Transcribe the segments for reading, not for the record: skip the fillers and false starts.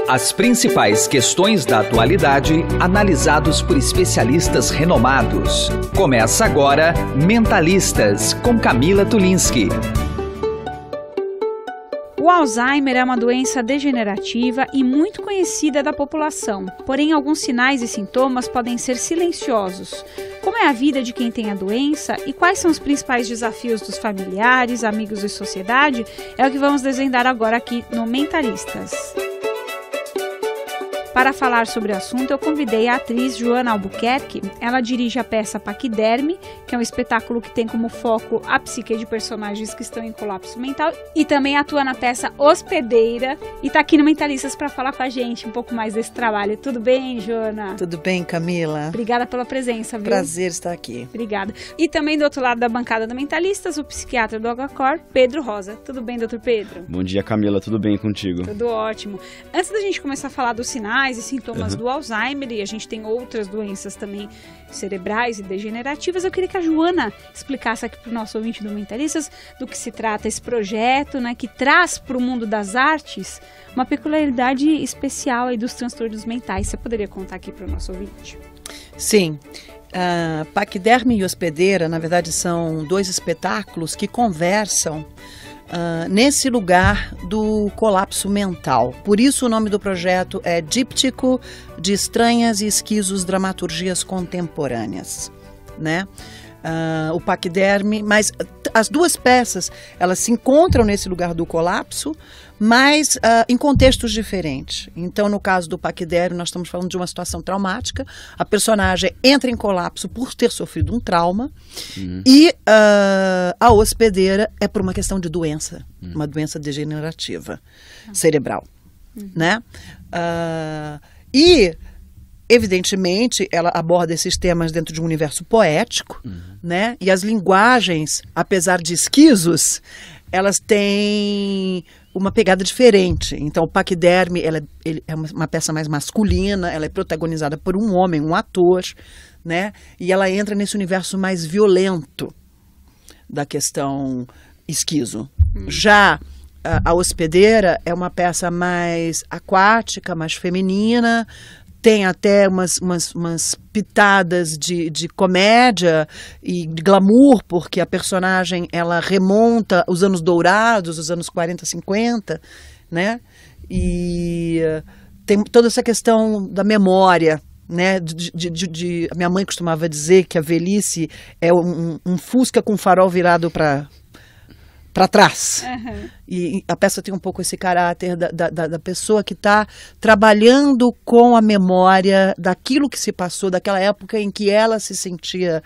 As principais questões da atualidade, analisados por especialistas renomados. Começa agora Mentalistas, com Camila Tulinski. O Alzheimer é uma doença degenerativa e muito conhecida da população, porém alguns sinais e sintomas podem ser silenciosos. Como é a vida de quem tem a doença e quais são os principais desafios dos familiares, amigos e sociedade, é o que vamos desvendar agora aqui no Mentalistas. Para falar sobre o assunto, eu convidei a atriz Joana Albuquerque. Ela dirige a peça Paquiderme, que é um espetáculo que tem como foco a psique de personagens que estão em colapso mental, e também atua na peça Hospedeira, e está aqui no Mentalistas para falar com a gente um pouco mais desse trabalho. Tudo bem, Joana? Tudo bem, Camila? Obrigada pela presença, viu? Prazer estar aqui. Obrigada. E também do outro lado da bancada do Mentalistas, o psiquiatra do HCor, Pedro Rosa. Tudo bem, doutor Pedro? Bom dia, Camila. Tudo bem contigo? Tudo ótimo. Antes da gente começar a falar dos sinais e sintomas do Alzheimer, e a gente tem outras doenças também cerebrais e degenerativas, eu queria que a Joana explicasse aqui para o nosso ouvinte do Mentalistas do que se trata esse projeto, né, que traz para o mundo das artes uma peculiaridade especial aí dos transtornos mentais. Você poderia contar aqui para o nosso ouvinte? Sim. Paquiderme e Hospedeira, na verdade, são dois espetáculos que conversam nesse lugar do colapso mental. Por isso o nome do projeto é Díptico de Estranhas e Esquisos Dramaturgias Contemporâneas, né? O Paquiderme, mas as duas peças, elas se encontram nesse lugar do colapso, mas em contextos diferentes. Então, no caso do Paquiderme, nós estamos falando de uma situação traumática. A personagem entra em colapso por ter sofrido um trauma. E a Hospedeira é por uma questão de doença, uma doença degenerativa cerebral, né? Evidentemente, ela aborda esses temas dentro de um universo poético, né? E as linguagens, apesar de esquisos, elas têm uma pegada diferente. Então, o Paquiderme, ele é uma peça mais masculina, ela é protagonizada por um homem, um ator, né? E ela entra nesse universo mais violento da questão esquizo. Já a Hospedeira é uma peça mais aquática, mais feminina, tem até umas pitadas de comédia e de glamour, porque a personagem, ela remonta os anos dourados, os anos 40, 50, né? E tem toda essa questão da memória, né? A minha mãe costumava dizer que a velhice é um Fusca com farol virado para trás. E a peça tem um pouco esse caráter da pessoa que está trabalhando com a memória daquilo que se passou, daquela época em que ela se sentia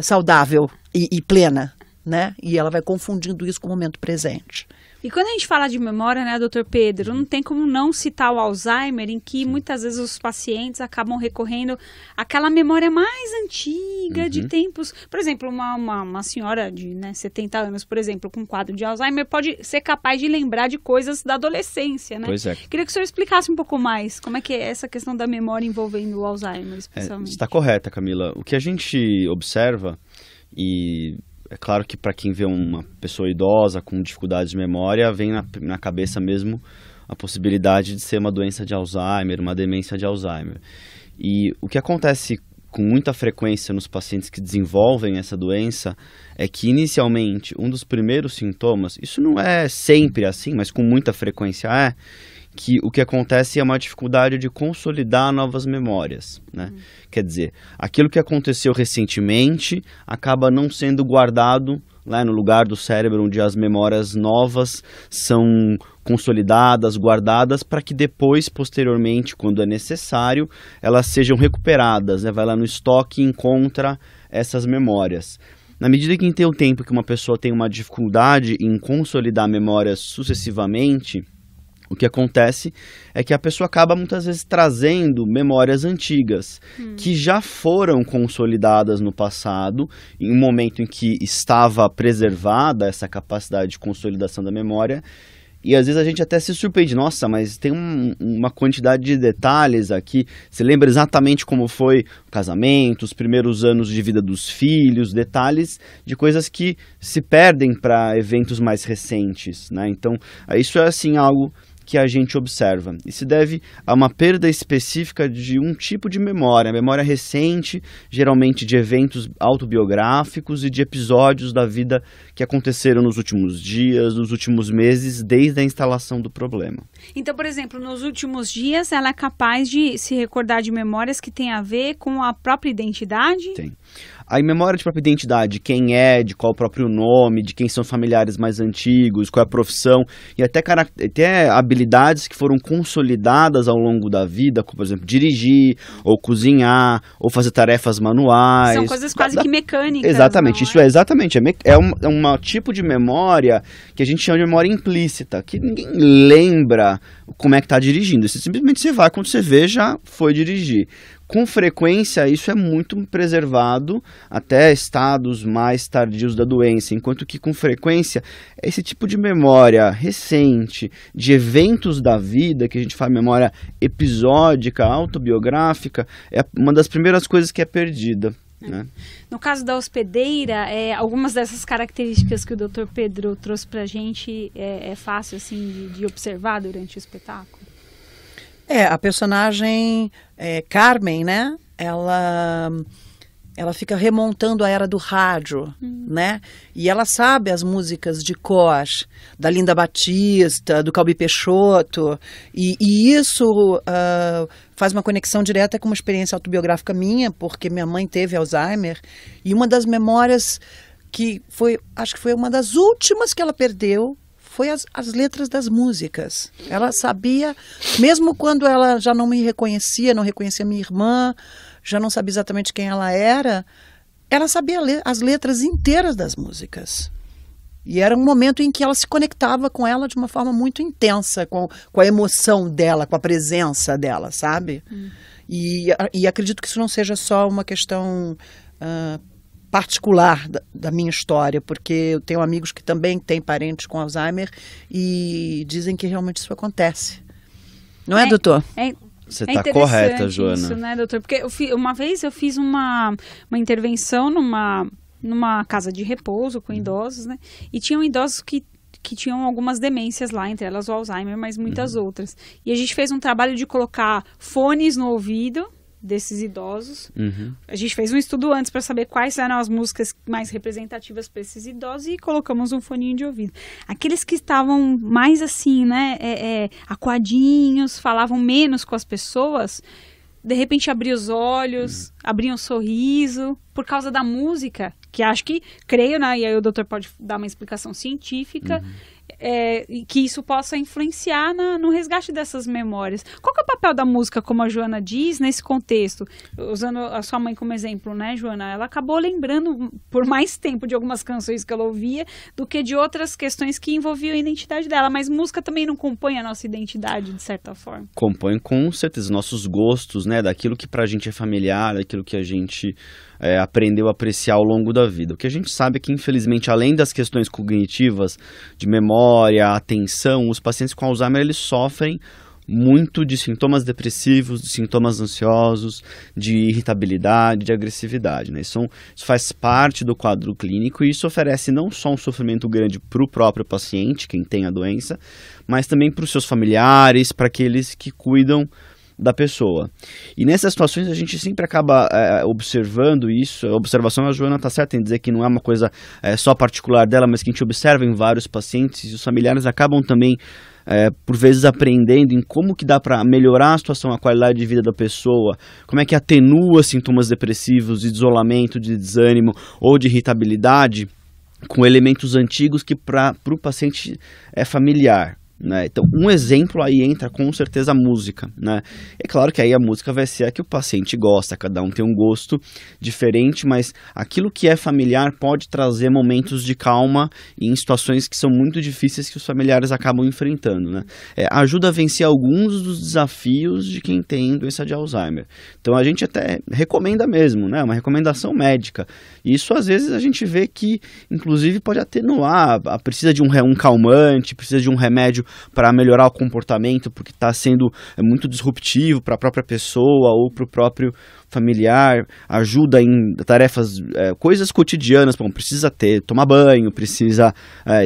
saudável e plena, né? E ela vai confundindo isso com o momento presente. E quando a gente fala de memória, né, doutor Pedro, não tem como não citar o Alzheimer, em que muitas vezes os pacientes acabam recorrendo àquela memória mais antiga de tempos. Por exemplo, uma senhora de 70 anos, por exemplo, com um quadro de Alzheimer, pode ser capaz de lembrar de coisas da adolescência, né? Pois é. Queria que o senhor explicasse um pouco mais como é que é essa questão da memória envolvendo o Alzheimer, especialmente. Está correta, Camila. O que a gente observa, e é claro que para quem vê uma pessoa idosa com dificuldades de memória, vem na cabeça mesmo a possibilidade de ser uma doença de Alzheimer, uma demência de Alzheimer. E o que acontece com muita frequência nos pacientes que desenvolvem essa doença é que inicialmente um dos primeiros sintomas, isso não é sempre assim, mas com muita frequência que o que acontece é uma dificuldade de consolidar novas memórias, né? Quer dizer, aquilo que aconteceu recentemente acaba não sendo guardado lá no lugar do cérebro onde as memórias novas são consolidadas, guardadas, para que depois, posteriormente, quando é necessário, elas sejam recuperadas, né? Vai lá no estoque e encontra essas memórias. Na medida que tem o tempo que uma pessoa tem uma dificuldade em consolidar memórias sucessivamente, o que acontece é que a pessoa acaba muitas vezes trazendo memórias antigas que já foram consolidadas no passado, em um momento em que estava preservada essa capacidade de consolidação da memória. E às vezes a gente até se surpreende, nossa, mas tem uma quantidade de detalhes aqui. Você lembra exatamente como foi o casamento, os primeiros anos de vida dos filhos, detalhes de coisas que se perdem para eventos mais recentes, né? Então, isso é assim algo que a gente observa. E se deve a uma perda específica de um tipo de memória, memória recente, geralmente de eventos autobiográficos e de episódios da vida que aconteceram nos últimos dias, nos últimos meses, desde a instalação do problema. Então, por exemplo, nos últimos dias, ela é capaz de se recordar de memórias que têm a ver com a própria identidade? Tem. A memória de própria identidade, de quem é, de qual é o próprio nome, de quem são os familiares mais antigos, qual é a profissão, e até habilidades que foram consolidadas ao longo da vida, como, por exemplo, dirigir, ou cozinhar, ou fazer tarefas manuais. São coisas quase que mecânicas. Exatamente, isso é exatamente. Um tipo de memória que a gente chama de memória implícita, que ninguém lembra como é que está dirigindo. Simplesmente você vai, quando você vê, já foi dirigir. Com frequência, isso é muito preservado até estados mais tardios da doença, enquanto que, com frequência, esse tipo de memória recente, de eventos da vida, que a gente fala memória episódica, autobiográfica, é uma das primeiras coisas que é perdida. Né? No caso da hospedeira, algumas dessas características que o Dr. Pedro trouxe para a gente é fácil assim, de observar durante o espetáculo? A personagem Carmen, né? Ela fica remontando a era do rádio, né? E ela sabe as músicas de cor, da Linda Batista, do Calbi Peixoto, e isso faz uma conexão direta com uma experiência autobiográfica minha, porque minha mãe teve Alzheimer, e uma das memórias acho que foi uma das últimas que ela perdeu, foi as letras das músicas. Ela sabia, mesmo quando ela já não me reconhecia, não reconhecia minha irmã, já não sabia exatamente quem ela era, ela sabia as letras inteiras das músicas. E era um momento em que ela se conectava com ela de uma forma muito intensa, com a emoção dela, com a presença dela, sabe? E acredito que isso não seja só uma questão particular da minha história, porque eu tenho amigos que também têm parentes com Alzheimer e dizem que realmente isso acontece. Não é, doutor? Você está correta, Joana. Isso, né, doutor? Porque uma vez eu fiz uma intervenção numa casa de repouso com idosos, né? E tinham idosos que tinham algumas demências lá, entre elas o Alzheimer, mas muitas outras. E a gente fez um trabalho de colocar fones no ouvido desses idosos. A gente fez um estudo antes para saber quais eram as músicas mais representativas para esses idosos e colocamos um foninho de ouvido. Aqueles que estavam mais assim, né, acuadinhos, falavam menos com as pessoas, de repente abriam os olhos, abriam um sorriso, por causa da música, que acho que, creio, né, e aí o doutor pode dar uma explicação científica, que isso possa influenciar no resgate dessas memórias. Qual que é o papel da música, como a Joana diz, nesse contexto? Usando a sua mãe como exemplo, né, Joana? Ela acabou lembrando por mais tempo de algumas canções que ela ouvia do que de outras questões que envolviam a identidade dela. Mas música também não compõe a nossa identidade, de certa forma. Compõe com certeza nossos gostos, né? Daquilo que pra gente é familiar, daquilo que a gente aprendeu a apreciar ao longo da vida. O que a gente sabe é que, infelizmente, além das questões cognitivas, de memória, atenção, os pacientes com Alzheimer, eles sofrem muito de sintomas depressivos, de sintomas ansiosos, de irritabilidade, de agressividade, né? Isso faz parte do quadro clínico e isso oferece não só um sofrimento grande para o próprio paciente, quem tem a doença, mas também para os seus familiares, para aqueles que cuidam da pessoa. E nessas situações a gente sempre acaba observando isso. A observação, a Joana está certa em dizer que não é uma coisa só particular dela, mas que a gente observa em vários pacientes e os familiares acabam também por vezes aprendendo em como que dá para melhorar a situação, a qualidade de vida da pessoa, como é que atenua sintomas depressivos, de isolamento, de desânimo ou de irritabilidade com elementos antigos que para o paciente é familiar. Né? Então, um exemplo aí entra com certeza a música, né? É claro que aí a música vai ser a que o paciente gosta, cada um tem um gosto diferente, mas aquilo que é familiar pode trazer momentos de calma em situações que são muito difíceis que os familiares acabam enfrentando, né? Ajuda a vencer alguns dos desafios de quem tem doença de Alzheimer. Então a gente até recomenda mesmo, né? Uma recomendação médica. E isso às vezes a gente vê que inclusive pode atenuar, precisa de um calmante, precisa de um remédio para melhorar o comportamento, porque está sendo muito disruptivo para a própria pessoa ou para o próprio familiar, ajuda em tarefas, coisas cotidianas, bom, precisa tomar banho, precisa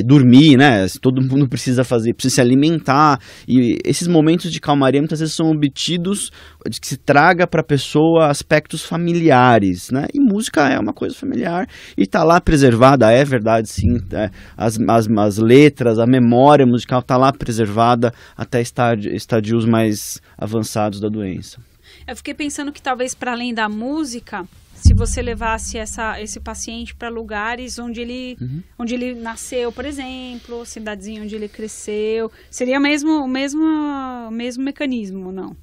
dormir, né? Todo mundo precisa se alimentar, e esses momentos de calmaria muitas vezes são obtidos de que se traga para a pessoa aspectos familiares, né? E música é uma coisa familiar e está lá preservada, é verdade, sim, as letras, a memória musical está lá preservada até estadios mais avançados da doença. Eu fiquei pensando que talvez para além da música, se você levasse esse paciente para lugares onde ele nasceu, por exemplo, cidadezinha onde ele cresceu, seria o mesmo mecanismo, não?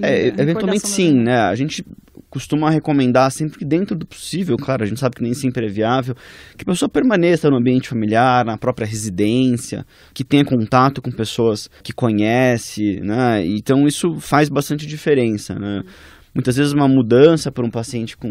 Eventualmente sim, né? A gente costuma recomendar sempre que dentro do possível, claro, a gente sabe que nem sempre é viável, que a pessoa permaneça no ambiente familiar, na própria residência, que tenha contato com pessoas que conhece, né? Então isso faz bastante diferença, né? Muitas vezes uma mudança para um paciente com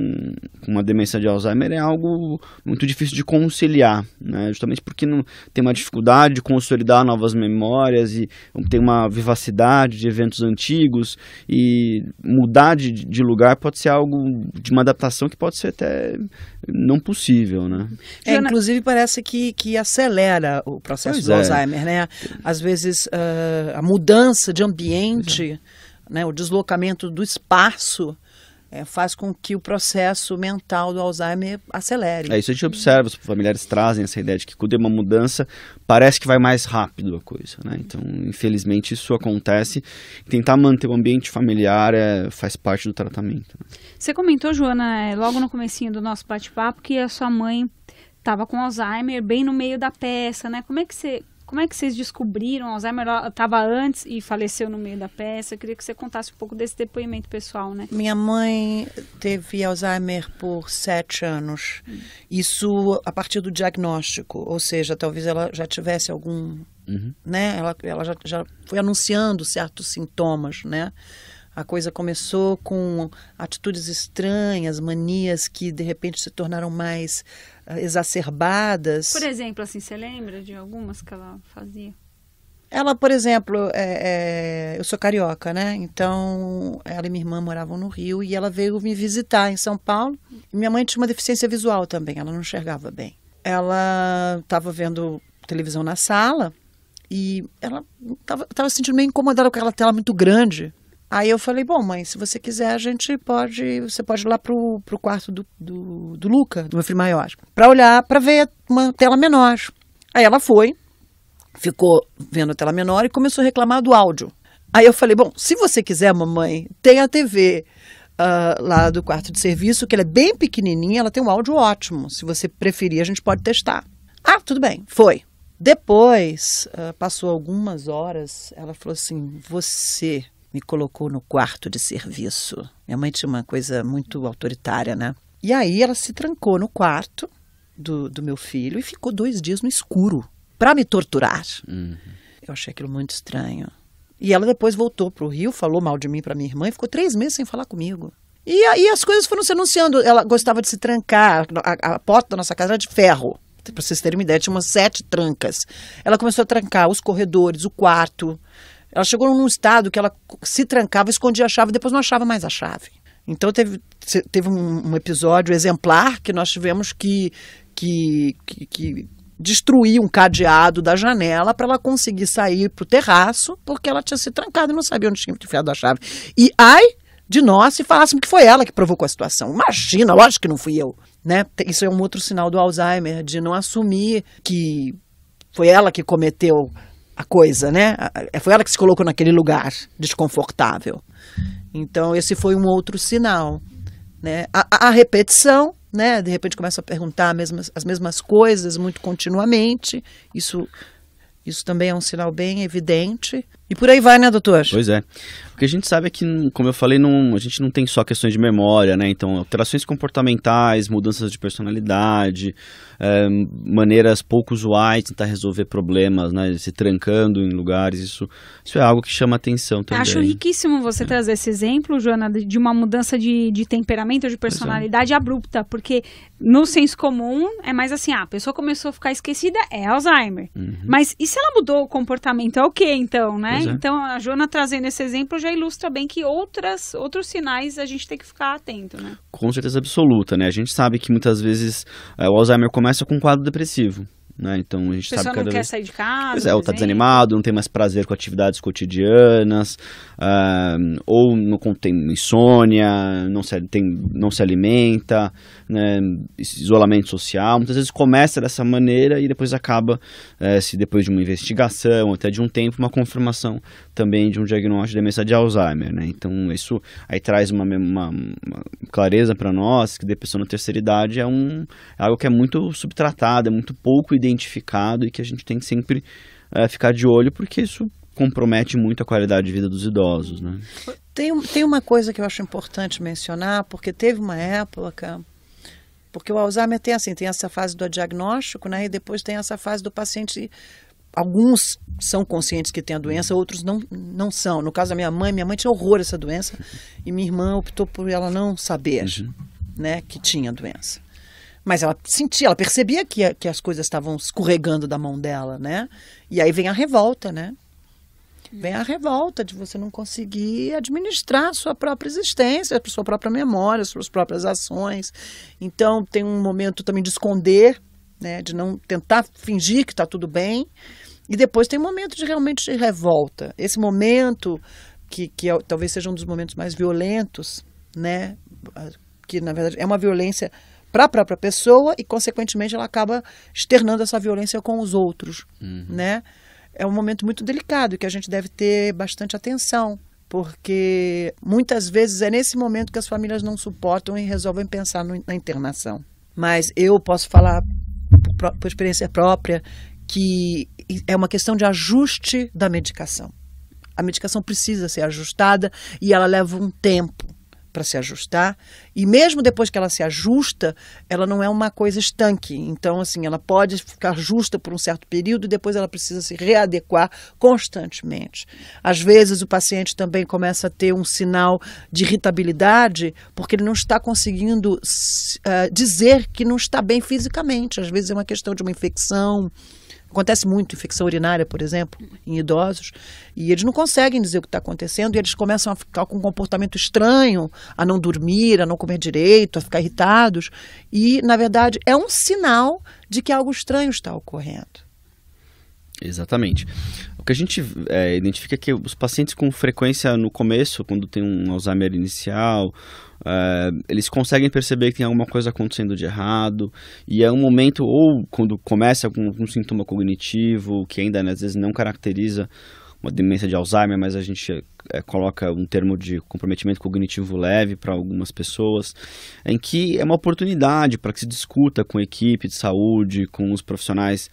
uma demência de Alzheimer é algo muito difícil de conciliar, né? Justamente porque não tem uma dificuldade de consolidar novas memórias e tem uma vivacidade de eventos antigos, e mudar de lugar pode ser algo de uma adaptação que pode ser até não possível, né? Inclusive parece que acelera o processo do Alzheimer, né? Às vezes a mudança de ambiente, né, o deslocamento do espaço faz com que o processo mental do Alzheimer acelere. Isso a gente observa, os familiares trazem essa ideia de que quando tem uma mudança, parece que vai mais rápido a coisa, né? Então, infelizmente, isso acontece. Tentar manter o ambiente familiar faz parte do tratamento, né? Você comentou, Joana, logo no comecinho do nosso bate-papo, que a sua mãe estava com Alzheimer bem no meio da peça, né? Como é que vocês descobriram? Alzheimer estava antes e faleceu no meio da peça. Eu queria que você contasse um pouco desse depoimento pessoal, né? Minha mãe teve Alzheimer por 7 anos. Isso a partir do diagnóstico, ou seja, talvez ela já tivesse algum, né? Ela já foi anunciando certos sintomas, né? A coisa começou com atitudes estranhas, manias que de repente se tornaram mais exacerbadas. Por exemplo, assim, você lembra de algumas que ela fazia? Ela, por exemplo, eu sou carioca, né? Então, ela e minha irmã moravam no Rio e ela veio me visitar em São Paulo. E minha mãe tinha uma deficiência visual também, ela não enxergava bem. Ela estava vendo televisão na sala e ela estava se sentindo meio incomodada com aquela tela muito grande. Aí eu falei, bom, mãe, se você quiser, você pode ir lá pro quarto do Luca, do meu filho maior, para olhar, para ver uma tela menor. Aí ela foi, ficou vendo a tela menor e começou a reclamar do áudio. Aí eu falei, bom, se você quiser, mamãe, tem a TV lá do quarto de serviço, que ela é bem pequenininha, ela tem um áudio ótimo. Se você preferir, a gente pode testar. Ah, tudo bem, foi. Depois, passou algumas horas, ela falou assim, você me colocou no quarto de serviço. Minha mãe tinha uma coisa muito autoritária, né? E aí ela se trancou no quarto do meu filho e ficou 2 dias no escuro para me torturar. Eu achei aquilo muito estranho. E ela depois voltou para o Rio, falou mal de mim para minha irmã e ficou 3 meses sem falar comigo. E aí as coisas foram se anunciando. Ela gostava de se trancar. A porta da nossa casa era de ferro. Para vocês terem uma ideia, tinha umas 7 trancas. Ela começou a trancar os corredores, o quarto. Ela chegou num estado que ela se trancava, escondia a chave, depois não achava mais a chave. Então teve um episódio exemplar que nós tivemos que destruir um cadeado da janela para ela conseguir sair para o terraço, porque ela tinha se trancado e não sabia onde tinha enfiado a chave. E ai de nós se falassem que foi ela que provocou a situação. Imagina, lógico que não fui eu, né? Isso é um outro sinal do Alzheimer, de não assumir que foi ela que cometeu a coisa, né? Foi ela que se colocou naquele lugar desconfortável. Então, esse foi um outro sinal, né? A repetição, né? De repente começa a perguntar as mesmas coisas muito continuamente. Isso também é um sinal bem evidente. E por aí vai, né, doutor? Pois é. O que a gente sabe é que, como eu falei, a gente não tem só questões de memória, né? Então, alterações comportamentais, mudanças de personalidade, maneiras pouco usuais de tentar resolver problemas, né? Se trancando em lugares, isso é algo que chama atenção também. Acho riquíssimo você trazer esse exemplo, Joana, de uma mudança de temperamento, de personalidade abrupta, porque no senso comum é mais assim, a pessoa começou a ficar esquecida, é Alzheimer. Mas e se ela mudou o comportamento, é o quê então, né? Então a Joana trazendo esse exemplo já ilustra bem que outros sinais a gente tem que ficar atento, né? Com certeza absoluta, né? A gente sabe que muitas vezes o Alzheimer começa com um quadro depressivo. Né? Então a gente sabe não quer sair de casa. Pois ou está desanimado, não tem mais prazer com atividades cotidianas, ou não tem insônia, não se alimenta, né? Isolamento social. Muitas vezes começa dessa maneira e depois acaba, se depois de uma investigação, até de um tempo, uma confirmação também de um diagnóstico de demência de Alzheimer. Né? Então isso aí traz uma clareza para nós que depressão na terceira idade é algo que é muito subtratado, é muito pouco identificado e que a gente tem que sempre ficar de olho, porque isso compromete muito a qualidade de vida dos idosos, né? Tem uma coisa que eu acho importante mencionar, porque teve uma época, porque o Alzheimer tem essa fase do diagnóstico, né? E depois tem essa fase do paciente, alguns são conscientes que tem a doença, outros não são. No caso da minha mãe tinha horror a essa doença e minha irmã optou por ela não saber, né, que tinha a doença. Mas ela sentia, ela percebia que as coisas estavam escorregando da mão dela, né? E aí vem a revolta, né? Vem a revolta de você não conseguir administrar a sua própria existência, a sua própria memória, as suas próprias ações. Então, tem um momento também de esconder, né? De não tentar fingir que está tudo bem. E depois tem um momento de realmente de revolta. Esse momento, que talvez seja um dos momentos mais violentos, né? Que, na verdade, é uma violência para a própria pessoa e, consequentemente, ela acaba externando essa violência com os outros, né? É um momento muito delicado que a gente deve ter bastante atenção, porque muitas vezes é nesse momento que as famílias não suportam e resolvem pensar na internação. Mas eu posso falar, por experiência própria, que é uma questão de ajuste da medicação. A medicação precisa ser ajustada e ela leva um tempo para se ajustar, e mesmo depois que ela se ajusta, ela não é uma coisa estanque. Então, assim, ela pode ficar justa por um certo período e depois ela precisa se readequar constantemente. Às vezes o paciente também começa a ter um sinal de irritabilidade porque ele não está conseguindo dizer que não está bem fisicamente. Às vezes é uma questão de uma infecção. Acontece muito infecção urinária, por exemplo, em idosos, e eles não conseguem dizer o que está acontecendo e eles começam a ficar com um comportamento estranho, a não dormir, a não comer direito, a ficar irritados. E, na verdade, é um sinal de que algo estranho está ocorrendo. Exatamente. O que a gente identifica é que os pacientes com frequência no começo, quando tem um Alzheimer inicial, eles conseguem perceber que tem alguma coisa acontecendo de errado, e é um momento, ou quando começa com um sintoma cognitivo, que ainda às vezes não caracteriza uma demência de Alzheimer, mas a gente coloca um termo de comprometimento cognitivo leve para algumas pessoas, em que é uma oportunidade para que se discuta com a equipe de saúde, com os profissionais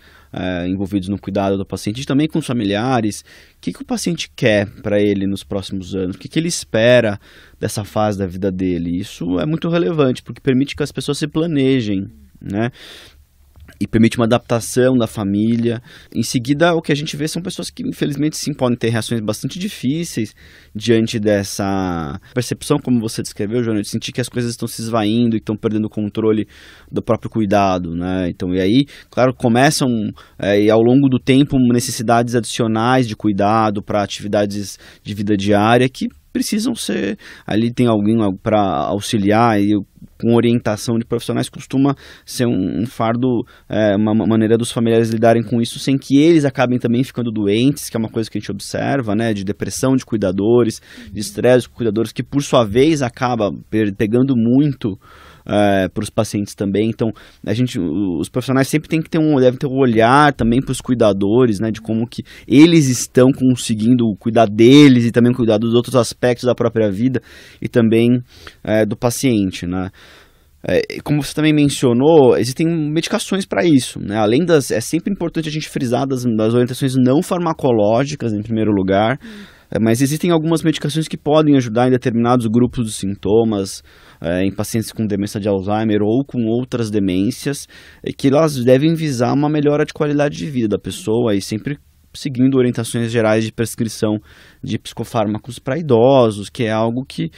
envolvidos no cuidado do paciente e também com os familiares, o que o paciente quer para ele nos próximos anos, o que ele espera dessa fase da vida dele. Isso é muito relevante, porque permite que as pessoas se planejem, né? E permite uma adaptação da família. Em seguida, o que a gente vê são pessoas que, infelizmente, sim, podem ter reações bastante difíceis diante dessa percepção, como você descreveu, Joana, de sentir que as coisas estão se esvaindo e estão perdendo o controle do próprio cuidado, né? Então, e aí, claro, começam, e ao longo do tempo, necessidades adicionais de cuidado para atividades de vida diária que precisam ser, ali tem alguém para auxiliar, e com orientação de profissionais costuma ser um fardo, uma maneira dos familiares lidarem com isso sem que eles acabem também ficando doentes, que é uma coisa que a gente observa, né, de depressão de cuidadores, de estresse de cuidadores, que por sua vez acaba pegando muito para os pacientes também. Então, os profissionais sempre devem ter um olhar também para os cuidadores, né, de como que eles estão conseguindo cuidar deles e também cuidar dos outros aspectos da própria vida e também do paciente, né. Como você também mencionou, existem medicações para isso, né? Além é sempre importante a gente frisar das orientações não farmacológicas, em primeiro lugar, mas existem algumas medicações que podem ajudar em determinados grupos de sintomas, em pacientes com demência de Alzheimer ou com outras demências, que elas devem visar uma melhora de qualidade de vida da pessoa e sempre seguindo orientações gerais de prescrição de psicofármacos para idosos, que é algo que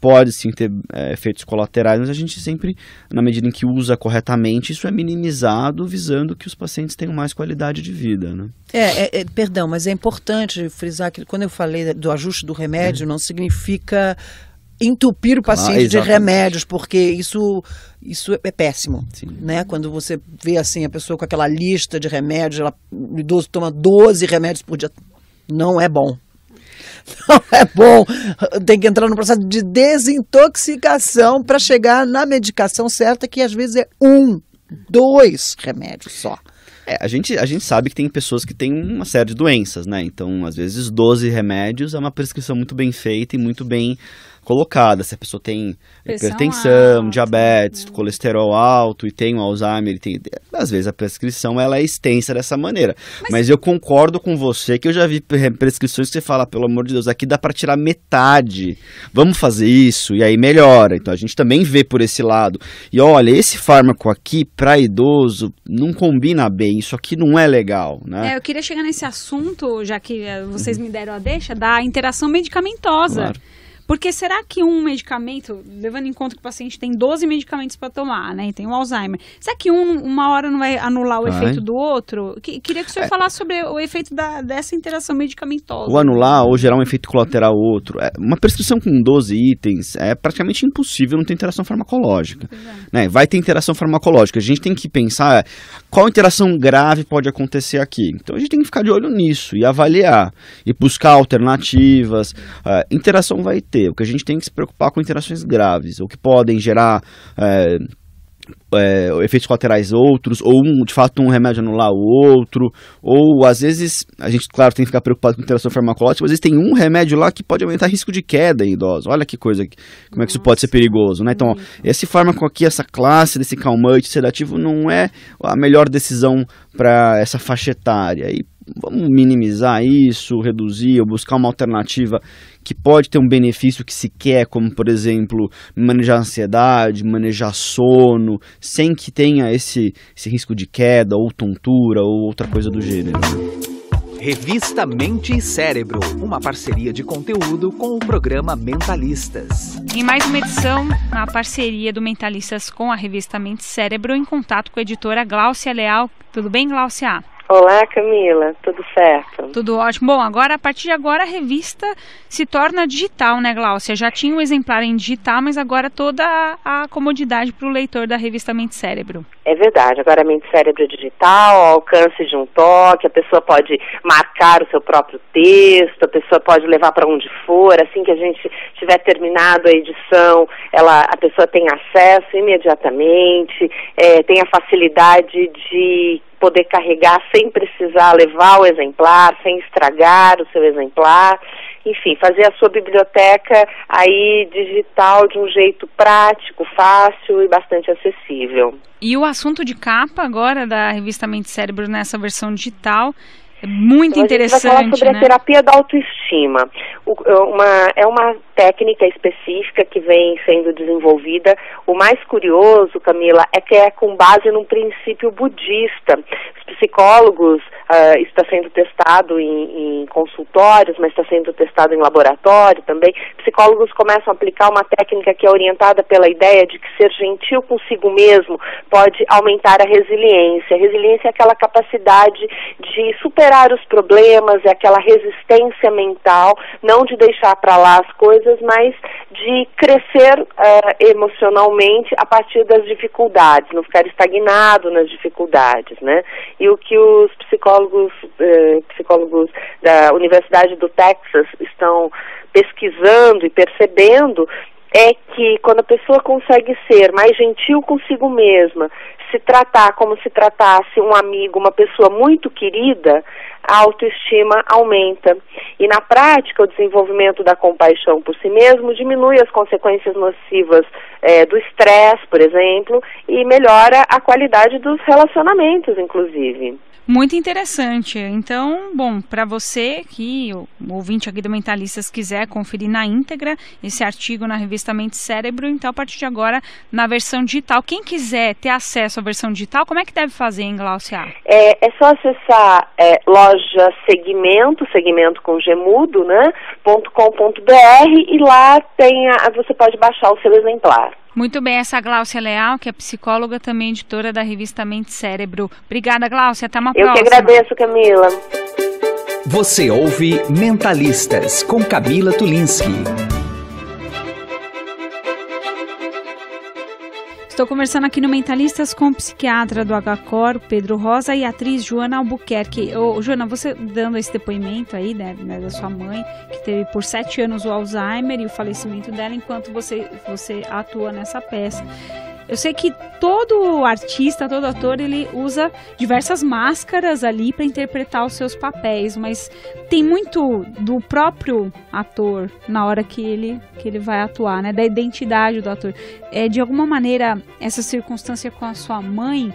pode sim ter efeitos colaterais, mas a gente sempre, na medida em que usa corretamente, isso é minimizado, visando que os pacientes tenham mais qualidade de vida, né? Perdão, mas é importante frisar que quando eu falei do ajuste do remédio, não significa entupir o paciente de remédios, porque isso é péssimo, né? Quando você vê assim a pessoa com aquela lista de remédios, o idoso toma 12 remédios por dia, não é bom. Não é bom. Tem que entrar no processo de desintoxicação para chegar na medicação certa, que às vezes é 1, 2 remédios só. A gente sabe que tem pessoas que têm uma série de doenças, né? Então, às vezes, 12 remédios é uma prescrição muito bem feita e muito bem colocada. Se a pessoa tem hipertensão, diabetes, colesterol alto e tem o Alzheimer, às vezes a prescrição ela é extensa dessa maneira. Mas eu concordo com você que eu já vi prescrições que você fala, pelo amor de Deus, aqui dá para tirar metade. Vamos fazer isso e aí melhora. Então a gente também vê por esse lado. E olha, esse fármaco aqui para idoso não combina bem. Isso aqui não é legal, né? Eu queria chegar nesse assunto, já que vocês me deram a deixa, da interação medicamentosa. Claro. Porque será que um medicamento, levando em conta que o paciente tem 12 medicamentos para tomar, né, e tem o Alzheimer, será que uma hora não vai anular o efeito do outro? Queria que o senhor falasse sobre o efeito dessa interação medicamentosa. Ou anular ou gerar um efeito colateral outro. Uma prescrição com 12 itens é praticamente impossível não ter interação farmacológica. Né? Vai ter interação farmacológica. A gente tem que pensar qual interação grave pode acontecer aqui. Então a gente tem que ficar de olho nisso e avaliar e buscar alternativas. Interação vai ter. O que a gente tem que se preocupar com interações graves, ou que podem gerar efeitos colaterais outros, ou de fato um remédio anular o outro, ou às vezes, a gente claro tem que ficar preocupado com interação farmacológica, mas às vezes tem um remédio lá que pode aumentar risco de queda em idosos. Olha que coisa, como é que isso pode ser perigoso, né? Então, esse fármaco aqui, essa classe desse calmante sedativo não é a melhor decisão para essa faixa etária. E vamos minimizar isso, reduzir, ou buscar uma alternativa que pode ter um benefício que se quer, como, por exemplo, manejar ansiedade, manejar sono, sem que tenha esse risco de queda, ou tontura, ou outra coisa do gênero. Revista Mente e Cérebro, uma parceria de conteúdo com o programa Mentalistas. Em mais uma edição, a parceria do Mentalistas com a revista Mente e Cérebro, em contato com a editora Gláucia Leal. Tudo bem, Gláucia? Olá, Camila, tudo certo? Tudo ótimo. Bom, a partir de agora a revista se torna digital, né, Gláucia? Já tinha um exemplar em digital, mas agora toda a comodidade para o leitor da revista Mente e Cérebro. É verdade, agora a Mente e Cérebro é digital, ao alcance de um toque, a pessoa pode marcar o seu próprio texto, a pessoa pode levar para onde for, assim que a gente tiver terminado a edição, a pessoa tem acesso imediatamente, tem a facilidade de poder carregar sem precisar levar o exemplar, sem estragar o seu exemplar, enfim, fazer a sua biblioteca aí digital de um jeito prático, fácil e bastante acessível. E o assunto de capa agora da revista Mente e Cérebro nessa versão digital é muito interessante, a gente vai falar sobre, né? A terapia da autoestima. É uma técnica específica que vem sendo desenvolvida. O mais curioso, Camila, é que é com base num princípio budista. Os psicólogos, está sendo testado em consultórios, mas está sendo testado em laboratório também. Psicólogos começam a aplicar uma técnica que é orientada pela ideia de que ser gentil consigo mesmo pode aumentar a resiliência. A resiliência é aquela capacidade de superar os problemas, é aquela resistência mental, não de deixar para lá as coisas, mas de crescer emocionalmente a partir das dificuldades, não ficar estagnado nas dificuldades, né? E o que os psicólogos da Universidade do Texas estão pesquisando e percebendo é que quando a pessoa consegue ser mais gentil consigo mesma, se tratar como se tratasse um amigo, uma pessoa muito querida, a autoestima aumenta. E na prática, o desenvolvimento da compaixão por si mesmo diminui as consequências nocivas do estresse, por exemplo, e melhora a qualidade dos relacionamentos, inclusive. Muito interessante. Então, bom, para você que o ouvinte aqui do Mentalistas quiser conferir na íntegra esse artigo na revista Mente Cérebro, então a partir de agora na versão digital. Quem quiser ter acesso à versão digital, como é que deve fazer, hein, Gláucia? É só acessar loja segmento com gemudo, né, .com.br, e lá você pode baixar o seu exemplar. Muito bem, essa Gláucia Leal, que é psicóloga, também editora da revista Mente Cérebro. Obrigada, Gláucia, até uma próxima. Eu que agradeço, Camila. Você ouve Mentalistas, com Camila Tulinski. Estou conversando aqui no Mentalistas com o psiquiatra do HCOR, Pedro Rosa, e a atriz Joana Albuquerque. Joana, você dando esse depoimento aí, né, da sua mãe, que teve por 7 anos o Alzheimer e o falecimento dela, enquanto você atua nessa peça. Eu sei que todo artista, todo ator, ele usa diversas máscaras ali para interpretar os seus papéis, mas tem muito do próprio ator na hora que ele vai atuar, né? Da identidade do ator. De alguma maneira, essa circunstância com a sua mãe,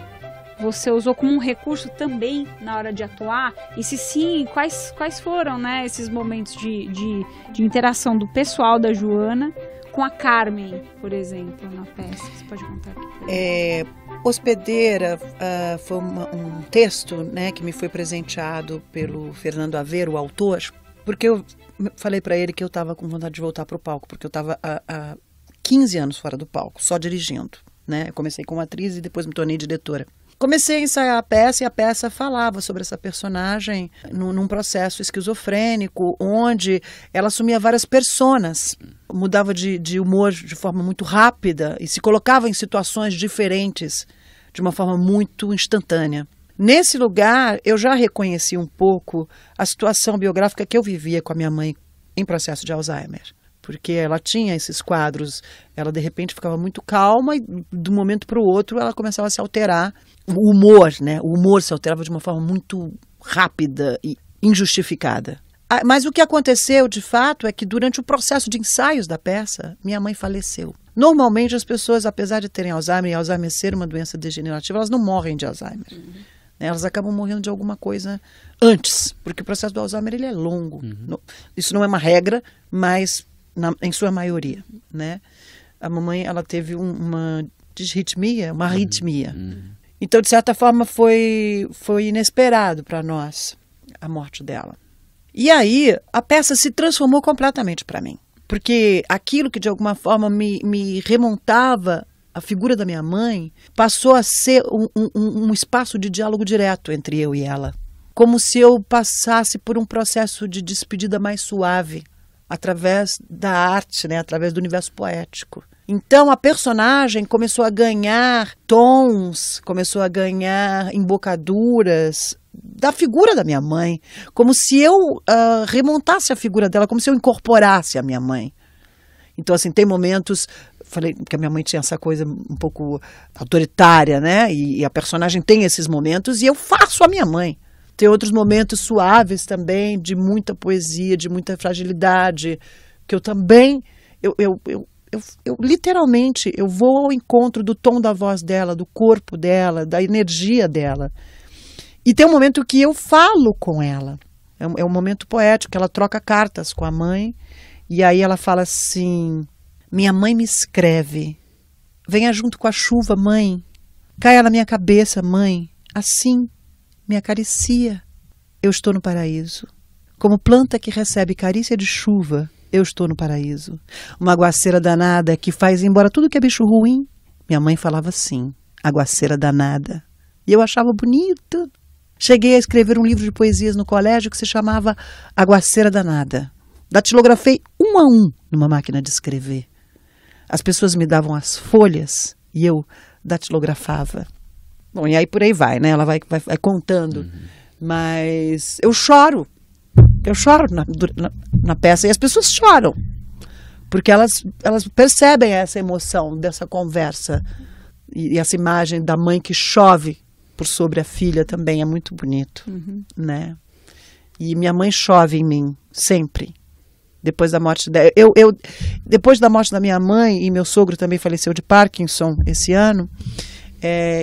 você usou como um recurso também na hora de atuar? E se sim, quais foram, né, esses momentos de interação do pessoal da Joana com a Carmen, por exemplo, na peça? Você pode contar aqui? Hospedeira foi um texto, né, que me foi presenteado pelo Fernando Aveiro, o autor, porque eu falei para ele que eu estava com vontade de voltar para o palco, porque eu estava há 15 anos fora do palco, só dirigindo, né? Eu comecei como atriz e depois me tornei diretora. Comecei a ensaiar a peça e a peça falava sobre essa personagem num processo esquizofrênico, onde ela assumia várias personas, mudava de humor de forma muito rápida e se colocava em situações diferentes de uma forma muito instantânea. Nesse lugar, eu já reconheci um pouco a situação biográfica que eu vivia com a minha mãe em processo de Alzheimer. Porque ela tinha esses quadros, ela de repente ficava muito calma e de um momento para o outro ela começava a se alterar. O humor, né? O humor se alterava de uma forma muito rápida e injustificada. Mas o que aconteceu, de fato, é que durante o processo de ensaios da peça, minha mãe faleceu. Normalmente as pessoas, apesar de terem Alzheimer e Alzheimer ser uma doença degenerativa, elas não morrem de Alzheimer. Elas acabam morrendo de alguma coisa antes, porque o processo do Alzheimer ele é longo. Isso não é uma regra, mas em sua maioria, né? A mamãe, ela teve uma disritmia, uma arritmia. Então, de certa forma, foi inesperado para nós a morte dela. E aí, a peça se transformou completamente para mim. Porque aquilo que, de alguma forma, me remontava a figura da minha mãe, passou a ser um espaço de diálogo direto entre eu e ela. Como se eu passasse por um processo de despedida mais suave, através da arte, né? Através do universo poético. Então a personagem começou a ganhar tons, começou a ganhar embocaduras da figura da minha mãe, como se eu remontasse a figura dela, como se eu incorporasse a minha mãe. Então, assim, tem momentos, falei que a minha mãe tinha essa coisa um pouco autoritária, né? E a personagem tem esses momentos e eu faço a minha mãe. Tem outros momentos suaves também, de muita poesia, de muita fragilidade, que eu também, eu literalmente, eu vou ao encontro do tom da voz dela, do corpo dela, da energia dela. E tem um momento que eu falo com ela, é um momento poético, ela troca cartas com a mãe, e aí ela fala assim: minha mãe me escreve, venha junto com a chuva, mãe, caia na minha cabeça, mãe, assim, me acaricia, eu estou no paraíso. Como planta que recebe carícia de chuva, eu estou no paraíso. Uma aguaceira danada que faz embora tudo que é bicho ruim. Minha mãe falava assim, aguaceira danada. E eu achava bonito. Cheguei a escrever um livro de poesias no colégio que se chamava Aguaceira Danada. Datilografei 1 a 1 numa máquina de escrever. As pessoas me davam as folhas e eu datilografava. Bom, e aí por aí vai, né? Ela vai contando. Mas eu choro na peça e as pessoas choram. Porque elas percebem essa emoção dessa conversa E essa imagem da mãe que chove por sobre a filha também é muito bonito, né? E minha mãe chove em mim, sempre. Depois da morte dela. Depois da morte da minha mãe, e meu sogro também faleceu de Parkinson esse ano,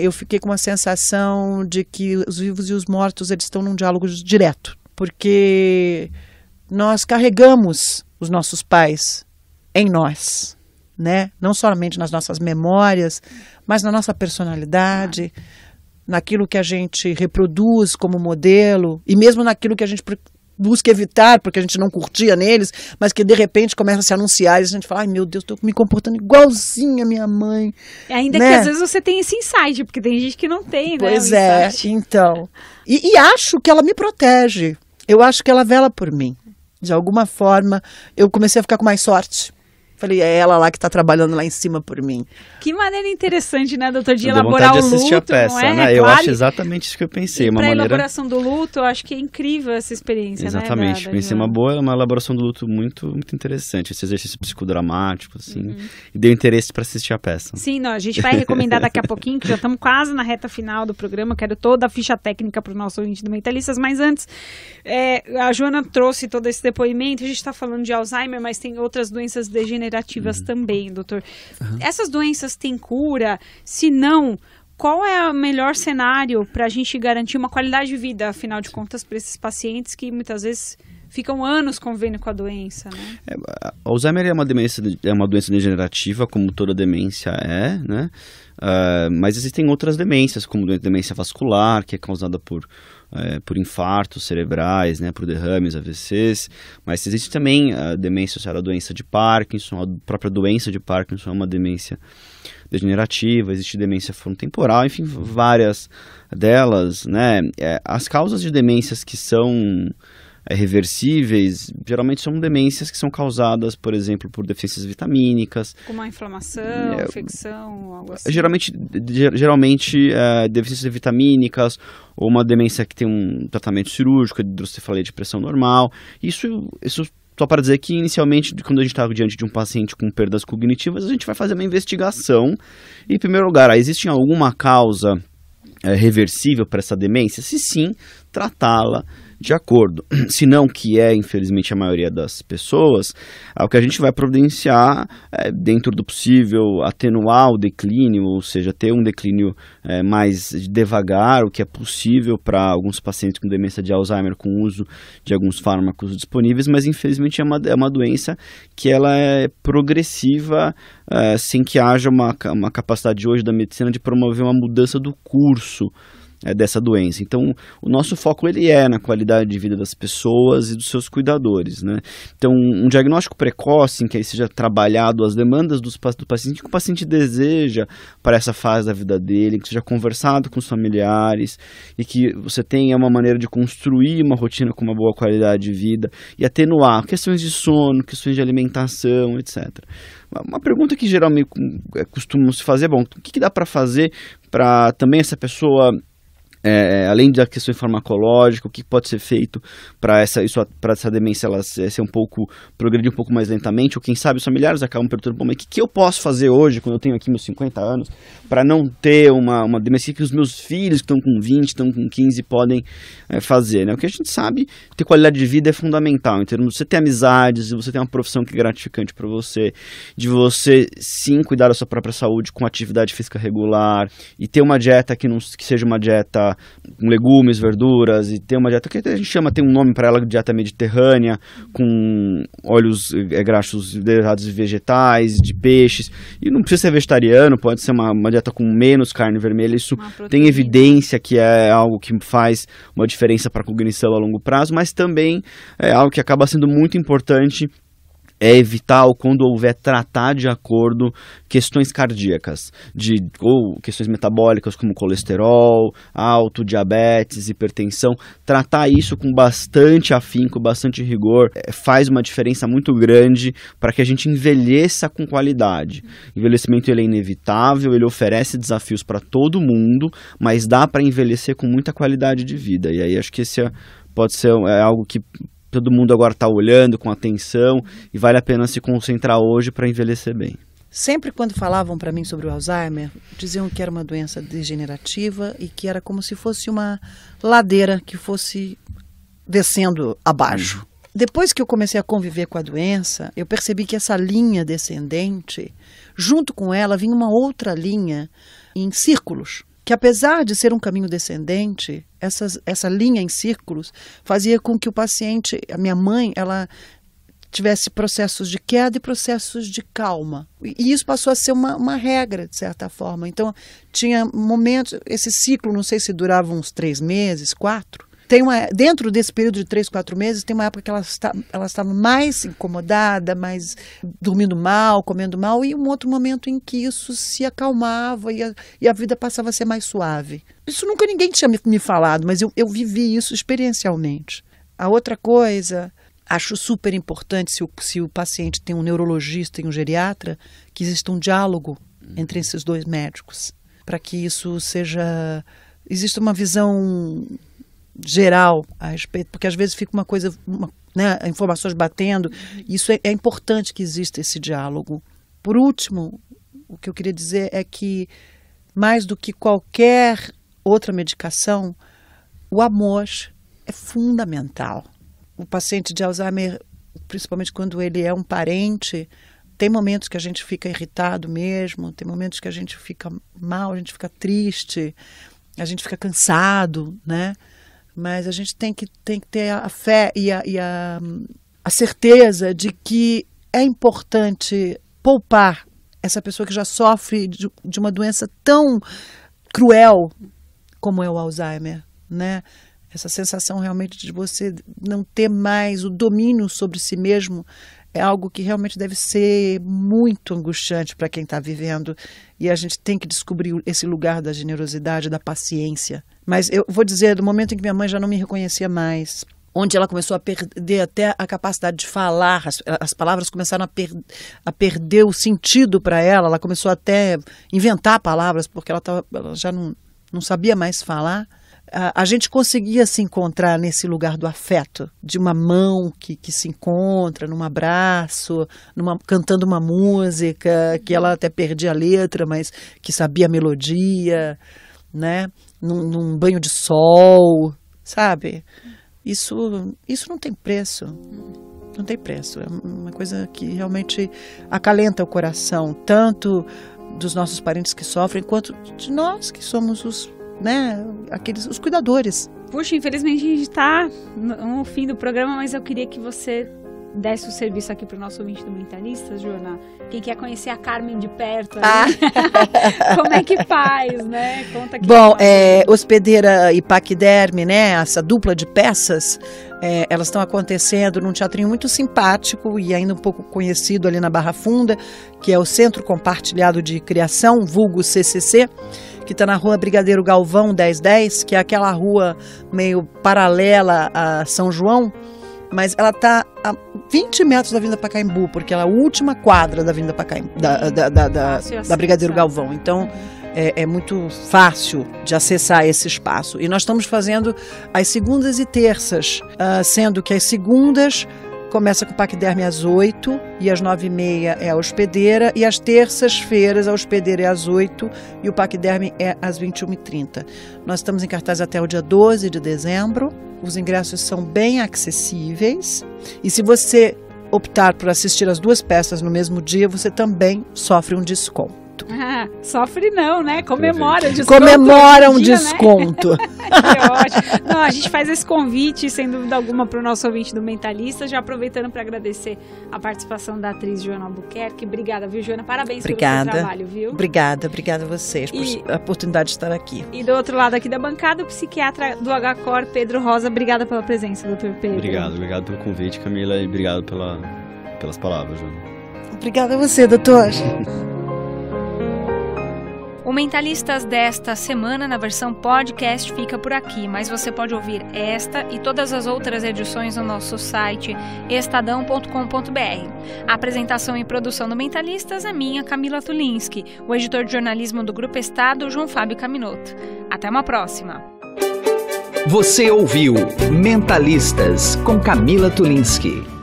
eu fiquei com uma sensação de que os vivos e os mortos eles estão num diálogo direto. Porque nós carregamos os nossos pais em nós, né? Não somente nas nossas memórias, mas na nossa personalidade, naquilo que a gente reproduz como modelo, e mesmo naquilo que a gente busca evitar, porque a gente não curtia neles, mas que de repente começa a se anunciar e a gente fala, ai meu Deus, estou me comportando igualzinho a minha mãe. Ainda né? que às vezes você tem esse insight, porque tem gente que não tem, né? Pois é, então. E acho que ela me protege. Eu acho que ela vela por mim. De alguma forma, eu comecei a ficar com mais sorte. Falei, é ela lá que está trabalhando lá em cima por mim. Que maneira interessante, né, doutor, de Deu elaborar vontade de o assistir luto, a peça, não é? né? Eu Claro. acho exatamente isso que eu pensei. E Uma para a maneira... elaboração do luto, eu acho que é incrível essa experiência, Exatamente, né? pensei uma elaboração do luto muito, muito interessante, esse exercício psicodramático, assim, e deu interesse para assistir a peça. Sim, não, a gente vai recomendar daqui a pouquinho, que já estamos quase na reta final do programa, quero toda a ficha técnica para o nosso ouvinte do Mentalistas, mas antes, a Joana trouxe todo esse depoimento, a gente está falando de Alzheimer, mas tem outras doenças degenerativas também, doutor. Essas doenças têm cura? Se não, qual é o melhor cenário para a gente garantir uma qualidade de vida, afinal de contas, para esses pacientes que muitas vezes ficam anos convivendo com a doença, né? Alzheimer é uma doença degenerativa, como toda demência é, né? Mas existem outras demências, como demência vascular, que é causada por infartos cerebrais, né, por derrames, AVCs, mas existe também a demência associada à doença de Parkinson. A própria doença de Parkinson é uma demência degenerativa, existe demência frontotemporal, enfim, várias delas, né? As causas de demências que são reversíveis, geralmente são demências que são causadas, por exemplo, por deficiências vitamínicas. Como uma inflamação, infecção, algo assim. Geralmente deficiências vitamínicas, ou uma demência que tem um tratamento cirúrgico, hidrocefaleia de pressão normal. Isso só para dizer que, inicialmente, quando a gente está diante de um paciente com perdas cognitivas, a gente vai fazer uma investigação. E, em primeiro lugar, existe alguma causa reversível para essa demência? Se sim, tratá-la de acordo. Se não, que é, infelizmente, a maioria das pessoas, o que a gente vai providenciar, dentro do possível, atenuar o declínio, ou seja, ter um declínio mais devagar, o que é possível para alguns pacientes com demência de Alzheimer, com o uso de alguns fármacos disponíveis, mas, infelizmente, é uma doença que ela é progressiva, sem que haja uma capacidade hoje da medicina de promover uma mudança do curso dessa doença. Então, o nosso foco ele é na qualidade de vida das pessoas e dos seus cuidadores, né? Então, um diagnóstico precoce, em que aí seja trabalhado as demandas do paciente, que o paciente deseja para essa fase da vida dele, que seja conversado com os familiares e que você tenha uma maneira de construir uma rotina com uma boa qualidade de vida e atenuar questões de sono, questões de alimentação, etc. Uma pergunta que geralmente costumam se fazer, bom, o que dá para fazer para também essa pessoa, além da questão farmacológica, o que pode ser feito para essa demência ela ser progredir um pouco mais lentamente, ou quem sabe os familiares acabam perguntando, mas o que eu posso fazer hoje, quando eu tenho aqui meus 50 anos, para não ter uma demência que os meus filhos que estão com 20, estão com 15 podem fazer, né? O que a gente sabe, ter qualidade de vida é fundamental, em termos de você ter amizades, de você ter uma profissão que é gratificante para você, de você sim cuidar da sua própria saúde com atividade física regular, e ter uma dieta que seja uma dieta com legumes, verduras, e ter uma dieta que a gente tem um nome para ela, dieta mediterrânea, com óleos graxos derivados de vegetais, de peixes, e não precisa ser vegetariano, pode ser uma dieta com menos carne vermelha. Isso tem evidência que é algo que faz uma diferença para a cognição a longo prazo, mas também é algo que acaba sendo muito importante, é evitar, quando houver, tratar de acordo questões cardíacas, ou questões metabólicas como colesterol alto, diabetes, hipertensão. Tratar isso com bastante afinco, bastante rigor, faz uma diferença muito grande para que a gente envelheça com qualidade. O envelhecimento ele é inevitável, ele oferece desafios para todo mundo, mas dá para envelhecer com muita qualidade de vida. E aí acho que esse pode ser algo que todo mundo agora está olhando com atenção e vale a pena se concentrar hoje para envelhecer bem. Sempre quando falavam para mim sobre o Alzheimer, diziam que era uma doença degenerativa e que era como se fosse uma ladeira que fosse descendo abaixo. Depois que eu comecei a conviver com a doença, eu percebi que essa linha descendente, junto com ela, vinha uma outra linha em círculos, que apesar de ser um caminho descendente, essa linha em círculos fazia com que o paciente, a minha mãe, ela tivesse processos de queda e processos de calma. E isso passou a ser uma regra, de certa forma. Então, tinha momentos, esse ciclo, não sei se durava uns 3 meses, 4. Dentro desse período de 3, 4 meses, tem uma época que ela estava mais incomodada, mais dormindo mal, comendo mal, e um outro momento em que isso se acalmava e a vida passava a ser mais suave. Isso nunca ninguém tinha me falado, mas eu vivi isso experiencialmente. A outra coisa, acho super importante, se o paciente tem um neurologista e um geriatra, que exista um diálogo entre esses 2 médicos, para que isso exista uma visão geral a respeito, porque às vezes fica uma coisa, né, informações batendo, isso é importante que exista esse diálogo. Por último, o que eu queria dizer é que, mais do que qualquer outra medicação, o amor é fundamental. O paciente de Alzheimer, principalmente quando ele é um parente, tem momentos que a gente fica irritado mesmo, tem momentos que a gente fica mal, a gente fica triste, a gente fica cansado, né? Mas a gente tem que ter a fé e a certeza de que é importante poupar essa pessoa que já sofre de uma doença tão cruel como é o Alzheimer, né? Essa sensação realmente de você não ter mais o domínio sobre si mesmo é algo que realmente deve ser muito angustiante para quem está vivendo. E a gente tem que descobrir esse lugar da generosidade, da paciência. Mas eu vou dizer, do momento em que minha mãe já não me reconhecia mais, onde ela começou a perder até a capacidade de falar, as palavras começaram a perder o sentido para ela começou até a inventar palavras, porque ela já não sabia mais falar. A gente conseguia se encontrar nesse lugar do afeto, de uma mão que se encontra, num abraço, cantando uma música, que ela até perdia a letra, mas que sabia a melodia, né? Num banho de sol, sabe? Isso não tem preço. Não tem preço. É uma coisa que realmente acalenta o coração, tanto dos nossos parentes que sofrem, quanto de nós que somos os cuidadores. Puxa, infelizmente a gente está no fim do programa, mas eu queria que você desse o serviço aqui para o nosso ouvinte do Mentalistas, Joana. Quem quer conhecer a Carmen de perto, como é que faz, né? Conta aqui. Bom, Hospedeira e Paquiderme, né? Essa dupla de peças, elas estão acontecendo num teatrinho muito simpático e ainda um pouco conhecido ali na Barra Funda, que é o Centro Compartilhado de Criação, vulgo CCC, que está na rua Brigadeiro Galvão 1010, que é aquela rua meio paralela a São João, mas ela está a 20 metros da Avenida Pacaembu, porque ela é a última quadra da Avenida Pacaembu, da Brigadeiro Galvão. Então, é muito fácil de acessar esse espaço. E nós estamos fazendo as segundas e terças, sendo que as segundas começa com o Paquiderme às 8 e às 9h30 é a Hospedeira, e às terças-feiras a Hospedeira é às 8 e o Paquiderme é às 21h30. Nós estamos em cartaz até o dia 12 de dezembro, os ingressos são bem acessíveis e se você optar por assistir as 2 peças no mesmo dia, você também sofre um desconto. Sofre não, né? Comemora o desconto. Comemora um desconto. Né? Que ótimo. Não, a gente faz esse convite, sem dúvida alguma, para o nosso ouvinte do Mentalista, já aproveitando para agradecer a participação da atriz Joana Albuquerque. Obrigada, viu, Joana? Parabéns pelo seu trabalho, viu? Obrigada a vocês por a oportunidade de estar aqui. E do outro lado aqui da bancada, o psiquiatra do HCOR, Pedro Rosa. Obrigada pela presença, doutor Pedro. Obrigado pelo convite, Camila, e obrigado pelas palavras, Joana. Obrigada a você, doutor. O Mentalistas desta semana, na versão podcast, fica por aqui, mas você pode ouvir esta e todas as outras edições no nosso site estadão.com.br. A apresentação e produção do Mentalistas é minha, Camila Tulinski, o editor de jornalismo do Grupo Estado, João Fábio Caminoto. Até uma próxima. Você ouviu Mentalistas com Camila Tulinski.